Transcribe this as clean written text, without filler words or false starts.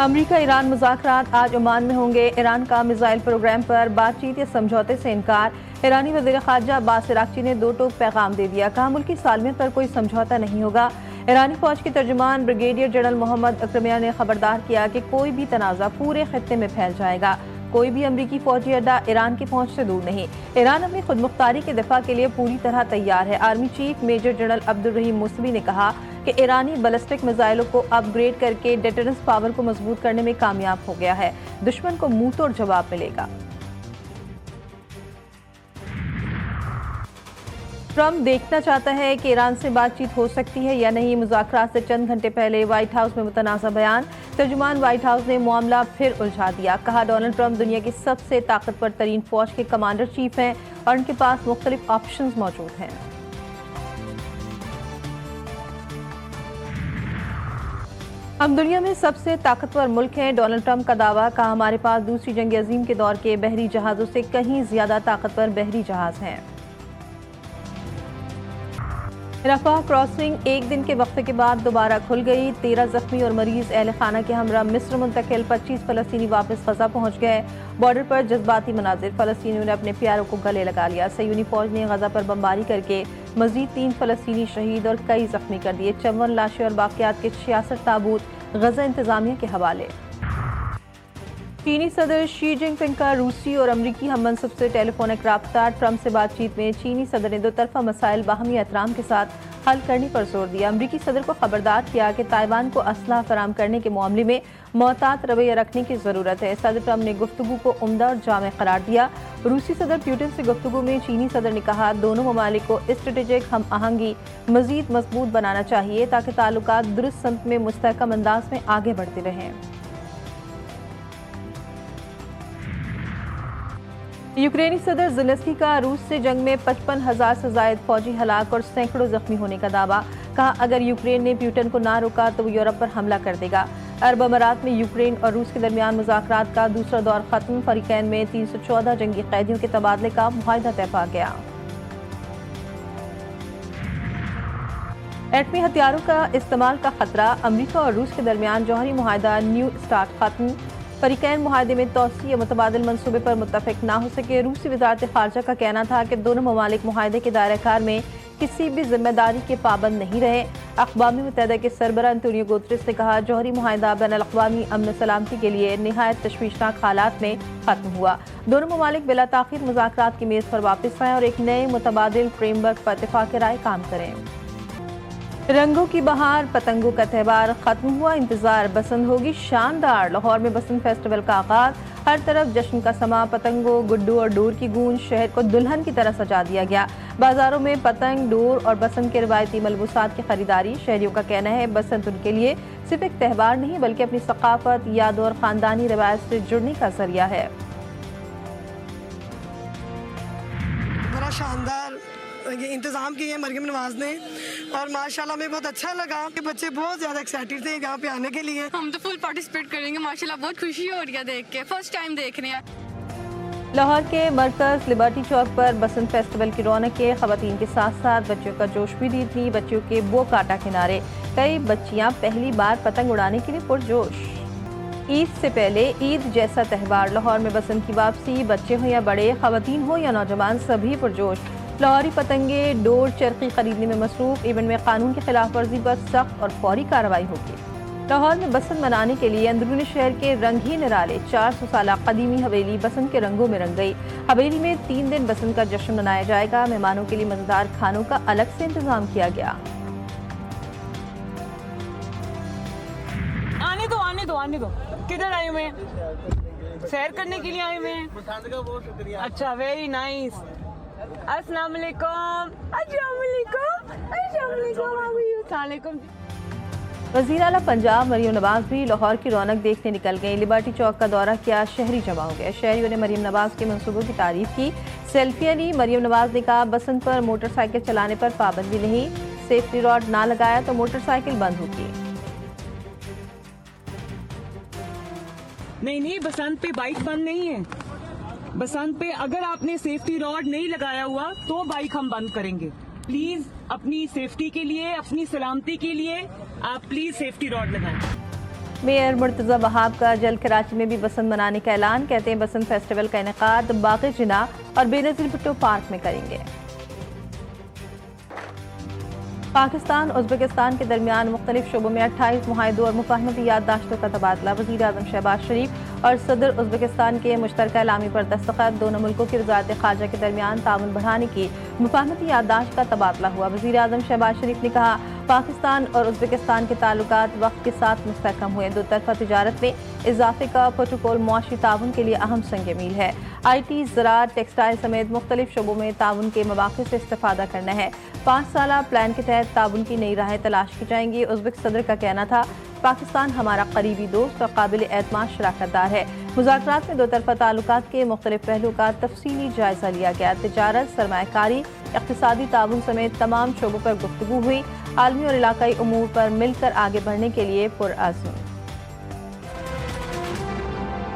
अमरीका Iran मुज़ाकरात आज Oman में होंगे। ईरान का मिसाइल प्रोग्राम पर बातचीत या समझौते से इनकार। ईरानी वज़ीर ख़ारजा अब्बास अराग़ची ने दो टोक पैगाम दे दिया। कहा मुल्क की सालमियत पर कोई समझौता नहीं होगा। ईरानी फौज के तर्जुमान ब्रिगेडियर जनरल मोहम्मद अकरमिया ने खबरदार किया कि कोई भी तनाज़ा पूरे खित्ते में फैल जाएगा। कोई भी अमरीकी फौजी अड्डा ईरान की पहुंच से दूर नहीं। ईरान अपनी खुद मुख्तारी के दिफा के लिए पूरी तरह तैयार है। Army chief major general Abdul Rahim Mousavi ने कहा कि ईरानी बैलिस्टिक मिसाइलों को अपग्रेड करके डेटरेंस पावर को मजबूत करने में कामयाब हो गया है। दुश्मन को मुंह तोड़ जवाब मिलेगा। ट्रंप देखना चाहता है कि ईरान से बातचीत हो सकती है या नहीं। मुज़ाकरात से चंद घंटे पहले व्हाइट हाउस में मुतनाज़ा बयान। तर्जुमान व्हाइट हाउस ने मामला फिर उलझा दिया। कहा डोनाल्ड ट्रंप दुनिया की सबसे ताकतवर तरीन फौज के कमांडर चीफ हैं और उनके पास मुख्तलिफ ऑप्शंस मौजूद हैं। हम दुनिया में सबसे ताकतवर मुल्क हैं, डोनाल्ड ट्रंप का दावा। कहा हमारे पास दूसरी जंग अजीम के दौर के बहरी जहाज़ों से कहीं ज्यादा ताकतवर बहरी जहाज हैं। रफाह क्रॉसिंग एक दिन के वक्फे के बाद दोबारा खुल गई। 13 जख्मी और मरीज अहल खाना के हमरा मिस्र मुंतकिल। 25 फलस्तीनी वापस गजा पहुंच गए। बॉर्डर पर जज्बाती मनाजिर। फलस्तीनियों ने अपने प्यारों को गले लगा लिया। सयूनी फौज ने गजा पर बमबारी करके मजीद 3 फलस्तीनी शहीद और कई जख्मी कर दिए। 54 लाशें और बाकियात के 66 ताबूत गजा इंतजामिया के हवाले। चीनी सदर शी जिनपिंग का रूसी और अमरीकी हममनसब से टेलीफोनिक राब्ता। ट्रंप से बातचीत में चीनी सदर ने दो तरफा मसाइल बाहमी एहतराम के साथ हल करने पर जोर दिया। अमरीकी सदर को खबरदार किया कि ताइवान को असलहा फराम करने के मामले में मोहतात रवैया रखने की जरूरत है। सदर ट्रंप ने गुफ्तगू को उम्दा और जामे करार दिया। रूसी सदर पुतिन से गुफ्तगू में चीनी सदर ने कहा दोनों ममालिक को स्ट्रेटेजिक हम आहंगी मजीद मजबूत बनाना चाहिए ताकि ताल्लुकात दुरुस्त समत में मुस्तहकम अंदाज में आगे बढ़ते रहें। यूक्रेनी सदर ज़ेलेंस्की का रूस से जंग में 55,000 से जायद फौजी हलाक और सैकड़ों जख्मी होने का दावा। कहा अगर यूक्रेन ने पुतिन को ना रोका तो वो यूरोप पर हमला कर देगा। अरब अमारात में यूक्रेन और रूस के दरमियान मुज़ाकरात का दूसरा दौर खत्म। फरीकैन में 314 जंगी कैदियों के तबादले का मुआहिदा तय पा गया। एटमी हथियारों का इस्तेमाल का खतरा। अमरीका और रूस के दरमियान जौहरी मुआहिदा न्यू स्टार्ट खत्म। फरीकैन मुआहदे में तोसी या मुतबादिल मनसूबे पर मुत्तफिक ना हो सके। रूसी वज़ारत ख़ारजा का कहना था कि दोनों ममालिक मुआहदे के दायरा में किसी भी जिम्मेदारी के पाबंद नहीं रहे। अक़वाम मुत्तहिदा के सरबराह अंतोनियो गुतेरेस ने कहा जौहरी मुआहिदा बैनुल अक़वामी अमन सलामती के लिए निहायत तशवीशनाक हालात में खत्म हुआ। दोनों ममालिक बिला ताख़ीर मुज़ाकरात की मेज़ पर वापस आएँ और एक नए मुतबादिल फ्रेमवर्क पर इत्तेफ़ाक़ राय काम करें। रंगों की बहार, पतंगों का त्यौहार खत्म हुआ इंतजार। बसंत होगी शानदार। लाहौर में बसंत फेस्टिवल का आगाज। हर तरफ जश्न का समा। पतंगों, गुड्डू और डोर की गूंज। शहर को दुल्हन की तरह सजा दिया गया। बाजारों में पतंग, डोर और बसंत के रिवायती मलबूसात की खरीदारी। शहरियों का कहना है बसंत उनके लिए सिर्फ एक त्यौहार नहीं बल्कि अपनी सकाफत, यादों और खानदानी रिवायत से जुड़ने का जरिया है। बड़ा शानदार इंतज़ाम किए हैं मरियम नवाज ने और माशाल्लाह में बहुत अच्छा लगा कि बच्चे बहुत ज़्यादा एक्साइटेड थे यहाँ पे आने के लिए। हम तो फुल पार्टिसिपेट करेंगे। माशाल्लाह बहुत खुशी हो रही है देख के। फर्स्ट टाइम देख रहे हैं। लाहौर के मरकज लिबर्टी चौक पर बसंत फेस्टिवल की रौनकें। खवातीन के साथ साथ बच्चों का जोश भी दी थी। बच्चों के वो काटा किनारे। कई बच्चियां पहली बार पतंग उड़ाने के लिए पुरजोश। ईद से पहले ईद जैसा त्यौहार। लाहौर में बसंत की वापसी। बच्चे हो या बड़े, खवातीन हो या नौजवान, सभी पुरजोश। लाहौरी पतंगे, डोर, चरखी खरीदने में मसरूफ। इवेंट में कानून की खिलाफ वर्जी पर सख्त और फौरी कार्रवाई होगी। लाहौर में बसंत मनाने के लिए अंदरूनी शहर के रंग ही निराले। 400 साल कदीमी हवेली बसंत के रंगों में रंग गई। हवेली में 3 दिन बसंत का जश्न मनाया जाएगा। मेहमानों के लिए मजेदार खानों का अलग से इंतजाम किया गया। आने दो। किधर आए हुए हैं? सैर करने के लिए आए हुए हैं। बहुत शुक्रिया। अच्छा, वेरी नाइस। अस्सलाम वालेकुम। वज़ीर आला पंजाब मरियम नवाज भी लाहौर की रौनक देखने निकल गई। लिबर्टी चौक का दौरा किया। शहरी जमा हो गए। शहरियों ने मरियम नवाज के मंसूबों की तारीफ की। सेल्फियां ली। मरियम नवाज ने कहा बसंत पर मोटरसाइकिल चलाने पर पाबंदी नहीं। सेफ्टी रॉड ना लगाया तो मोटरसाइकिल बंद होगी। नहीं, बसंत पे बाइक बंद नहीं है। बसंत पे अगर आपने सेफ्टी रॉड नहीं लगाया हुआ तो बाइक हम बंद करेंगे। प्लीज अपनी सेफ्टी के लिए, अपनी सलामती के लिए आप प्लीज सेफ्टी रॉड लगाएं। मेयर मुर्तज़ा वहाब का जल्द कराची में भी बसंत मनाने का ऐलान। कहते हैं बसंत फेस्टिवल का इनेकाद बाग़ जिना और बेनज़ीर भुट्टो पार्क में करेंगे। पाकिस्तान उज़्बेकिस्तान के दरमियान मुख्तलिफ शोबों में 28 मुआहदों और मुफाहमती याददाश्तों का तबादला। वज़ीर आज़म शहबाज शरीफ और सदर उज़्बेकिस्तान के मुश्तरका एलामी पर दस्तखत। दोनों मुल्कों की वज़ारत ख़ारजा के दरमियान ताउन बढ़ाने की मुफाहमती याददाश्त का तबादला हुआ। वज़ीर आज़म शहबाज शरीफ ने कहा, पाकिस्तान और उज़्बेकिस्तान के ताल्लुकात वक्त के साथ मुस्तहकम हुए। दो तरफा तिजारत में इजाफे का प्रोटोकॉल मुआशी ताउन के लिए अहम संग मील है। IT, ज़राअत, टेक्सटाइल समेत मुख्तलिफ शोबों में ताउन के मौक़े से इस्तेफ़ादा करना है। 5 साला प्लान के तहत ताउन की नई राहें तलाश की जाएंगी। उज़्बेक सदर का कहना था, पाकिस्तान हमारा करीबी दोस्त और काबिल एतमाद शराकतदार है। मुज़ाकरात में दो तरफा ताल्लुकात के मुख्तलिफ पहलुओं का तफसीली जायजा लिया गया। तिजारत, सरमायाकारी, इक़्तिसादी ताउन समेत तमाम शोबों पर गुफ्तगू हुई। आलमी और इलाकाई उमूर पर मिलकर आगे बढ़ने के लिए पुरअज़्म।